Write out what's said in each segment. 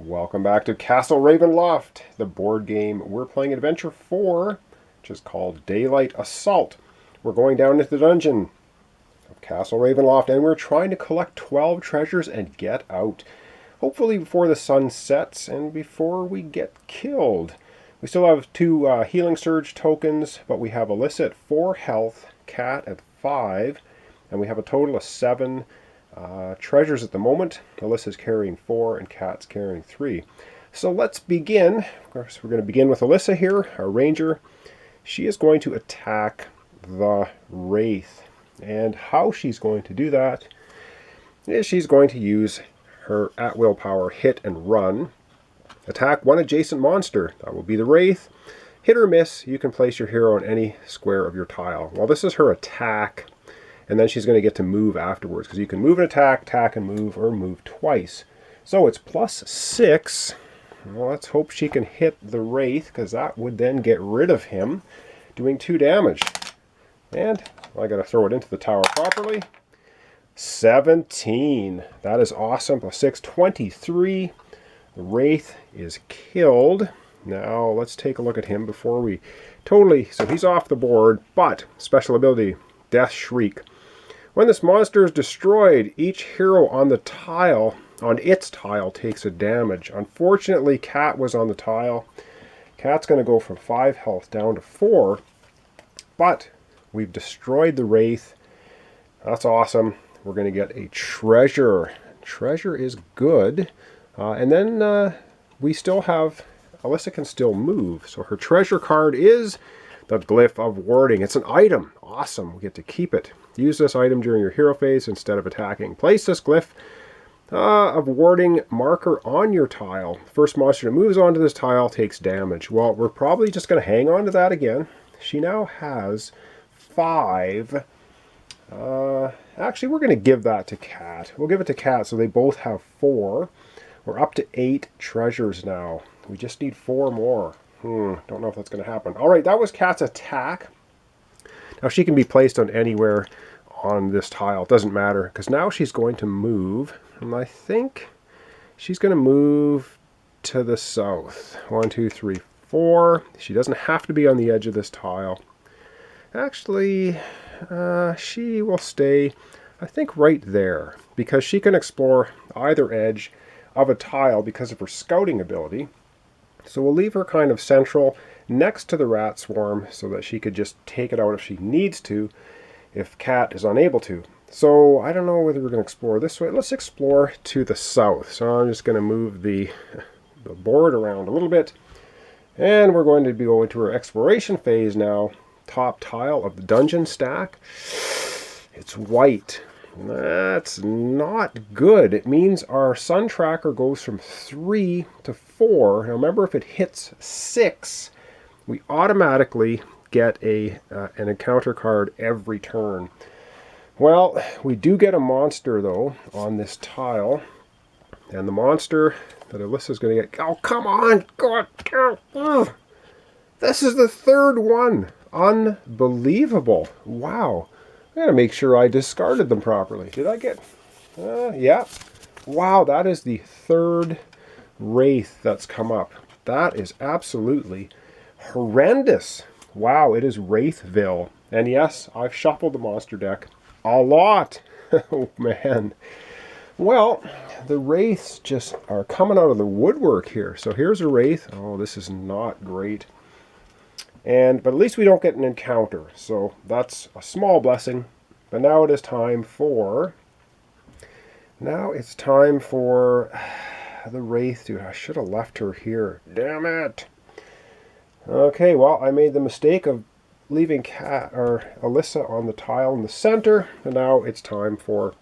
Welcome back to Castle Ravenloft, the board game we're playing Adventure 4, which is called Daylight Assault. We're going down into the dungeon of Castle Ravenloft, and we're trying to collect 12 treasures and get out. Hopefully before the sun sets and before we get killed. We still have 2 Healing Surge tokens, but we have Alyssa at 4 health, Kat at 5, and we have a total of 7 treasures at the moment. Alyssa's carrying 4 and Kat's carrying 3. So let's begin. Of course, we're going to begin with Alyssa here, our ranger. She is going to attack the Wraith. And how she's going to do that is she's going to use her at-will power hit and run. Attack one adjacent monster. That will be the Wraith. Hit or miss, you can place your hero on any square of your tile. Well, this is her attack. And then she's going to get to move afterwards, because you can move and attack and move, or move twice. So it's +6. Well, let's hope she can hit the Wraith, because that would then get rid of him, doing 2 damage. And I got to throw it into the tower properly. 17. That is awesome. +6, 23. The Wraith is killed. Now let's take a look at him before we totally... So he's off the board, but special ability, Death Shriek. When this monster is destroyed, each hero on its tile takes a damage. Unfortunately, Kat was on the tile. Kat's going to go from 5 health down to 4. But we've destroyed the Wraith. That's awesome. We're going to get a treasure. Treasure is good. And then we still have... Alyssa can still move. So her treasure card is the Glyph of Warding. It's an item. Awesome. We get to keep it. Use this item during your hero phase instead of attacking. Place this Glyph of Warding marker on your tile. First monster that moves onto this tile takes damage. Well, we're probably just going to hang on to that again. She now has 5. Actually, we're going to give that to Kat. We'll give it to Kat so they both have 4. We're up to 8 treasures now. We just need 4 more. Don't know if that's going to happen. All right, that was Kat's attack. Now she can be placed on anywhere on this tile. It doesn't matter, because now she's going to move. And I think she's going to move to the south. 1, 2, 3, 4. She doesn't have to be on the edge of this tile. Actually, she will stay, I think, right there, because she can explore either edge of a tile because of her scouting ability. So we'll leave her kind of central next to the rat swarm so that she could just take it out if she needs to, if Kat is unable to. So I don't know whether we're going to explore this way. Let's explore to the south. So I'm just going to move the board around a little bit. And we're going to be going to our exploration phase now. Top tile of the dungeon stack. It's white. That's not good. It means our sun tracker goes from 3 to 4. Now remember, if it hits 6, we automatically get an encounter card every turn. Well, we do get a monster, though, on this tile. And the monster that Alyssa's going to get... Oh, come on! God! This is the 3rd one! Unbelievable! Wow! I gotta make sure I discarded them properly. Did I get... yeah. Wow, that is the 3rd Wraith that's come up. That is absolutely horrendous. Wow, it is Wraithville. And yes, I've shuffled the monster deck a lot. Oh, man. Well, the Wraiths just are coming out of the woodwork here. So here's a Wraith. Oh, this is not great. But at least we don't get an encounter, so that's a small blessing. But now it is time for... the Wraith. Dude, I should have left her here. Damn it! Okay, well, I made the mistake of leaving Alyssa on the tile in the center, and now it's time for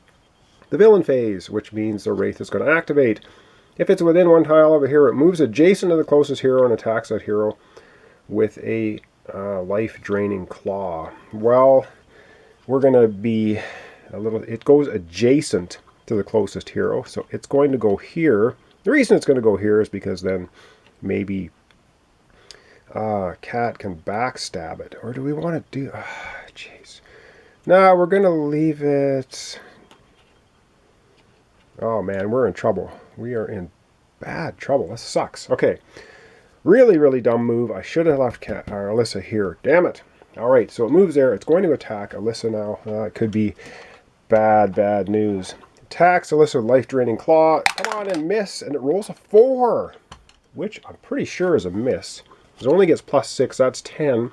the villain phase, which means the Wraith is going to activate. If it's within one tile of a hero, it moves adjacent to the closest hero and attacks that hero with a life-draining claw. Well, we're going to be a little... It goes adjacent to the closest hero, so it's going to go here. The reason it's going to go here is because then maybe Kat can backstab it. Or do we want to do... Jeez. No, we're going to leave it... Oh, man, we're in trouble. We are in bad trouble. This sucks. Okay. Really, really dumb move. I should have left Kat, or Alyssa here. Damn it. All right, so it moves there. It's going to attack Alyssa now. It could be bad, bad news. Attacks Alyssa with life-draining claw. Come on, and miss. And it rolls a 4, which I'm pretty sure is a miss. It only gets +6. That's 10.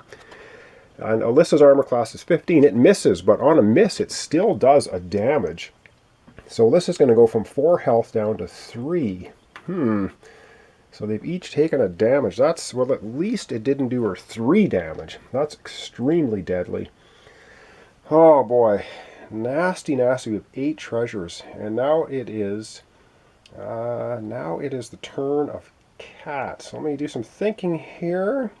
And Alyssa's armor class is 15. It misses, but on a miss, it still does a damage. So Alyssa's going to go from 4 health down to 3. So they've each taken a damage. That's, well, at least it didn't do her 3 damage. That's extremely deadly. Oh boy. Nasty, nasty. We have 8 treasures. And now it is the turn of Kat. So let me do some thinking here.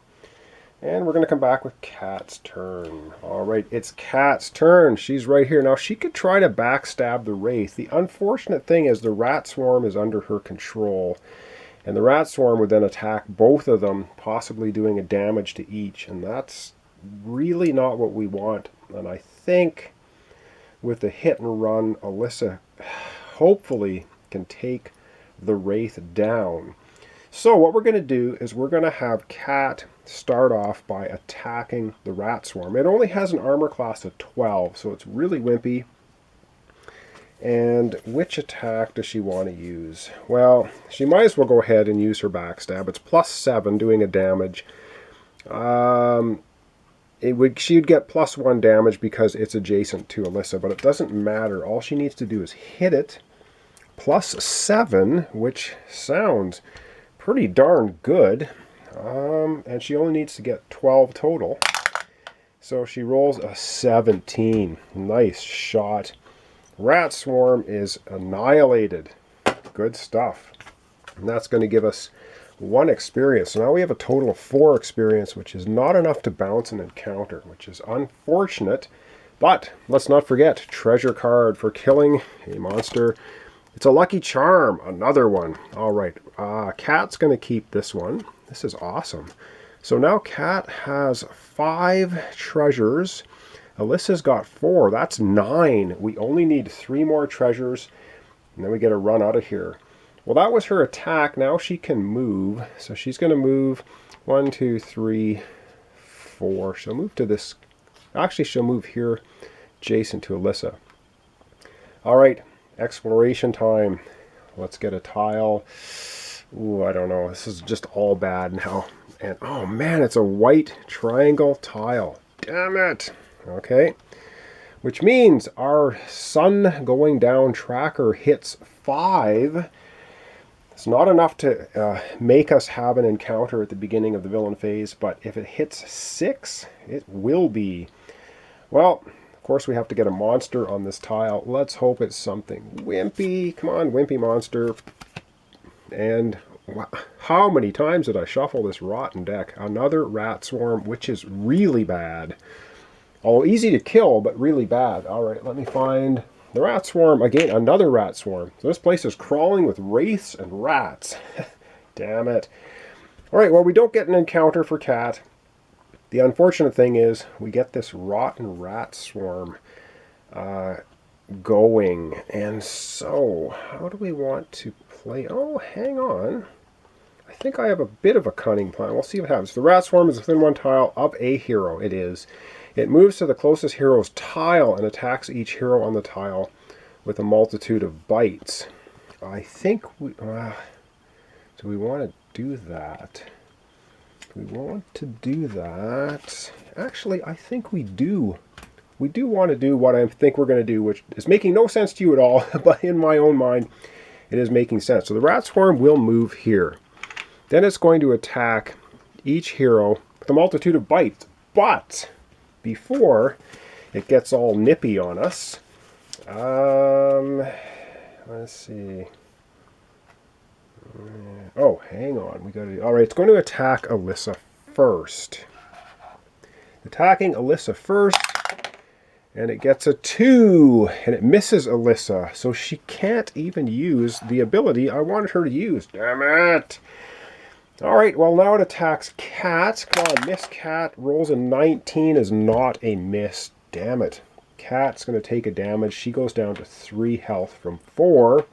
And we're going to come back with Kat's turn. Alright, it's Kat's turn. She's right here. Now, she could try to backstab the Wraith. The unfortunate thing is the rat swarm is under her control. And the rat swarm would then attack both of them, possibly doing a damage to each. And that's really not what we want. And I think with the hit and run, Alyssa hopefully can take the Wraith down. So what we're going to do is we're going to have Kat start off by attacking the rat swarm. It only has an armor class of 12, so it's really wimpy. And which attack does she want to use? Well, she might as well go ahead and use her backstab. It's +7 doing a damage. She would get +1 damage because it's adjacent to Alyssa, but it doesn't matter. All she needs to do is hit it. +7, which sounds pretty darn good. And she only needs to get 12 total. So she rolls a 17. Nice shot. Rat swarm is annihilated. Good stuff. And that's going to give us 1 experience. So now we have a total of 4 experience, which is not enough to bounce an encounter, which is unfortunate. But let's not forget, treasure card for killing a monster. It's a lucky charm, another one. All right, Kat's going to keep this one. This is awesome. So now Kat has 5 treasures. Alyssa's got 4. That's 9. We only need 3 more treasures, and then we get a run out of here. Well, that was her attack. Now she can move. So she's going to move 1, 2, 3, 4. She'll move to this. Actually, she'll move here adjacent to Alyssa. All right, exploration time. Let's get a tile. Ooh, I don't know. This is just all bad now. And oh man, it's a white triangle tile. Damn it. Okay. Which means our sun going down tracker hits 5. It's not enough to make us have an encounter at the beginning of the villain phase, but if it hits 6, it will be. Well, of course we have to get a monster on this tile. Let's hope it's something wimpy. Come on, wimpy monster. And how many times did I shuffle this rotten deck? Another rat swarm, which is really bad. Although easy to kill, but really bad. All right, let me find the rat swarm. Again, another rat swarm. So this place is crawling with wraiths and rats. Damn it. All right, well, we don't get an encounter for Kat. The unfortunate thing is we get this rotten rat swarm going. And so, how do we want to play? Oh, hang on. I think I have a bit of a cunning plan. We'll see what happens. The rat swarm is within 1 tile of a hero. It is. It moves to the closest hero's tile and attacks each hero on the tile with a multitude of bites. I think we... do we want to do that? We want to do that. Actually, I think we do. We do want to do what I think we're going to do, which is making no sense to you at all, but in my own mind, it is making sense. So the rat swarm will move here. Then it's going to attack each hero with a multitude of bites. But before it gets all nippy on us, let's see. Oh, hang on. We got to. All right, it's going to attack Alyssa first. Attacking Alyssa first, and it gets a 2, and it misses Alyssa, so she can't even use the ability I wanted her to use. Damn it! All right, well, now it attacks Kat. Come on, miss Kat. Rolls a 19 is not a miss. Damn it. Kat's going to take a damage. She goes down to 3 health from 4.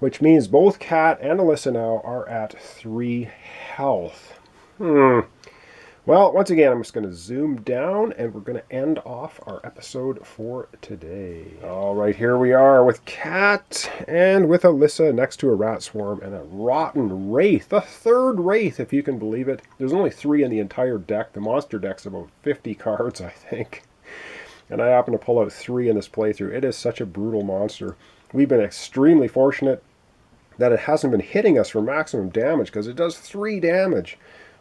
which means both Kat and Alyssa now are at 3 health. Well, once again, I'm just going to zoom down and we're going to end off our episode for today. All right, here we are with Kat and with Alyssa next to a rat swarm and a rotten Wraith. The third Wraith, if you can believe it. There's only 3 in the entire deck. The monster deck's about 50 cards, I think. And I happen to pull out 3 in this playthrough. It is such a brutal monster. We've been extremely fortunate that it hasn't been hitting us for maximum damage because it does 3 damage.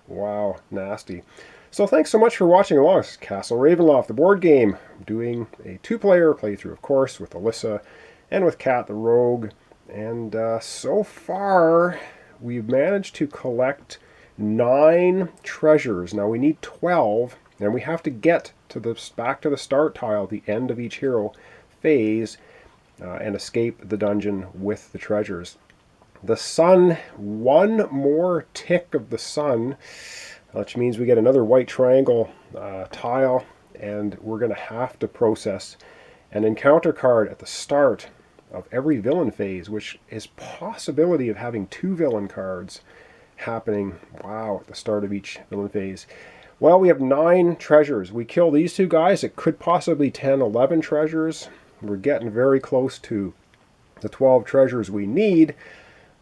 Wow, nasty. So thanks so much for watching along. This is Castle Ravenloft, the board game. I'm doing a 2-player playthrough, of course, with Alyssa and with Kat the Rogue. And so far, we've managed to collect 9 treasures. Now we need 12, and we have to get to back to the start tile at the end of each hero phase and escape the dungeon with the treasures. The sun, 1 more tick of the sun, which means we get another white triangle tile, and we're going to have to process an encounter card at the start of every villain phase, which is possibility of having 2 villain cards happening, wow, at the start of each villain phase. Well, we have 9 treasures. We kill these 2 guys, it could possibly 10, 11 treasures. We're getting very close to the 12 treasures we need.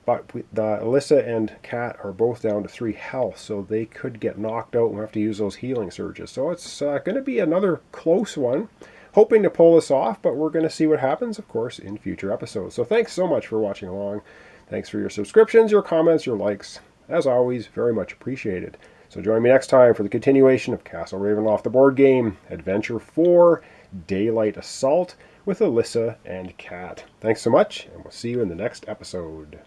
But Alyssa and Kat are both down to 3 health, so they could get knocked out and we'll have to use those healing surges. So it's going to be another close one. Hoping to pull this off, but we're going to see what happens, of course, in future episodes. So thanks so much for watching along. Thanks for your subscriptions, your comments, your likes. As always, very much appreciated. So join me next time for the continuation of Castle Ravenloft, the board game, Adventure 4, Daylight Assault, with Alyssa and Kat. Thanks so much, and we'll see you in the next episode.